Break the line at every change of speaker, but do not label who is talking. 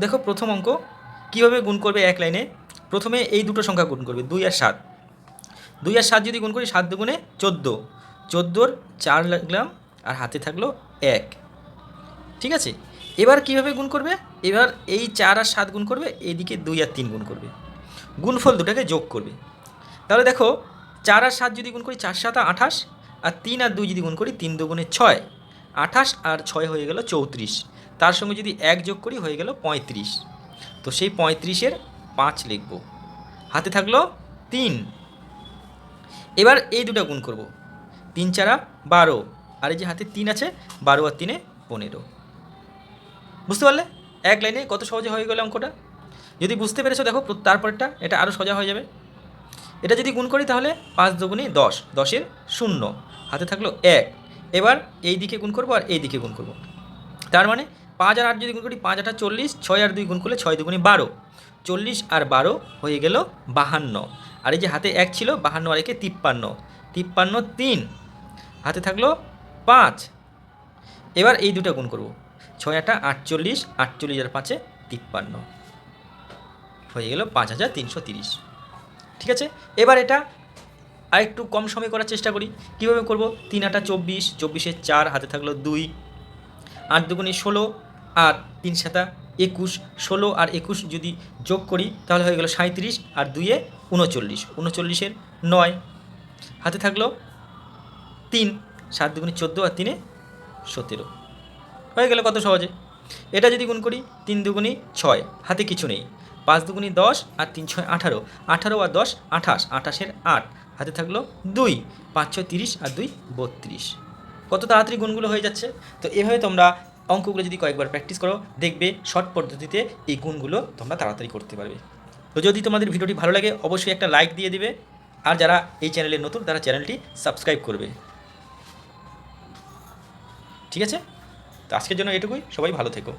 দেখো প্রথম অঙ্ক কীভাবে গুণ করবে এক লাইনে। প্রথমে এই দুটো সংখ্যা গুণ করবে 2 আর 7। 2 আর 7 যদি গুণ করি 7 দুগুণে 14, 14 4 লিখলাম আর হাতে থাকলো 1। ঠিক আছে, এবার কীভাবে গুণ করবে? এবার এই 4 আর 7 গুণ করবে, এইদিকে 2 আর 3 গুণ করবে, গুণফল দুটাকে যোগ করবে। তাহলে দেখো 4 আর 7 যদি গুণ করি 4 7 28, আর 3 আর 2 যদি গুণ করি 3 দুগুণে 6, 28 আর 6 হয়ে গেল 34। তার সঙ্গে যদি 1 যোগ করি হয়ে গেল 35। তো সেই 35-এর 5 লিখব, হাতে থাকলো 3। এবার এই দুটো গুণ করব, 3 4 12, আর এই যে হাতে 3 আছে, 12 আর 3 15। বুঝতে পারলে এক লাইনে কত সহজে হয়ে গেল অঙ্কটা? যদি বুঝতে পেরেছো দেখো তারপরটা এটা আরও সোজা হয়ে যাবে। এটা যদি গুণ করি তাহলে 5 দুগুণে 10, 10-এর 0, হাতে থাকলো 1। এবার এই দিকে গুণ করবো আর এই দিকে গুণ করব, তার মানে 5 আর 8 যদি গুণ করি 5 8 40, 6 আর 2 গুণ করলে 6 দুগুণে 12, 40 আর 12 হয়ে গেল 52। আর এই যে হাতে 1 ছিল, 52 আর 1 53, 53 3, হাতে থাকলো 5। এবার এই দুটো গুণ করব, 6 8 48, 48 আর 5 53, হয়ে গেল 5330। ঠিক আছে, এবার এটা আর একটু কম সময় করার চেষ্টা করি। কীভাবে করব? 3 8 24, 24-এর 4, হাতে থাকলো 2, 8 দুগুণে 16 আর 3 7 21, 16 আর 21 যদি যোগ করি তাহলে হয়ে গেল 37, আর 2-এ 39, 39-এর 9, হাতে থাকলো 3, 7 দুগুণে 14 আর 3-এ 17, হয়ে গেল কত সহজে। এটা যদি গুণ করি 3 দুগুণে 6, হাতে কিছু নেই, 5 দুগুণে 10 আর 3 6 18, 18 আর 10 28, 28-এর 8, হাতে থাকলো 2, 5 6 30 আর 2 32। কত তাড়াতাড়ি গুণগুলো হয়ে যাচ্ছে। তো এভাবে তোমরা অঙ্কগুলো যদি কয়েকবার প্র্যাকটিস করো দেখবে শর্ট পদ্ধতিতে এই গুণগুলো তোমরা তাড়াতাড়ি করতে পারবে। তো যদি তোমাদের ভিডিওটি ভালো লাগে অবশ্যই একটা লাইক দিয়ে দিবে, আর যারা এই চ্যানেলে নতুন তারা চ্যানেলটি সাবস্ক্রাইব করবে। ঠিক আছে, তো আজকের জন্য এটুকুই, সবাই ভালো থেকো।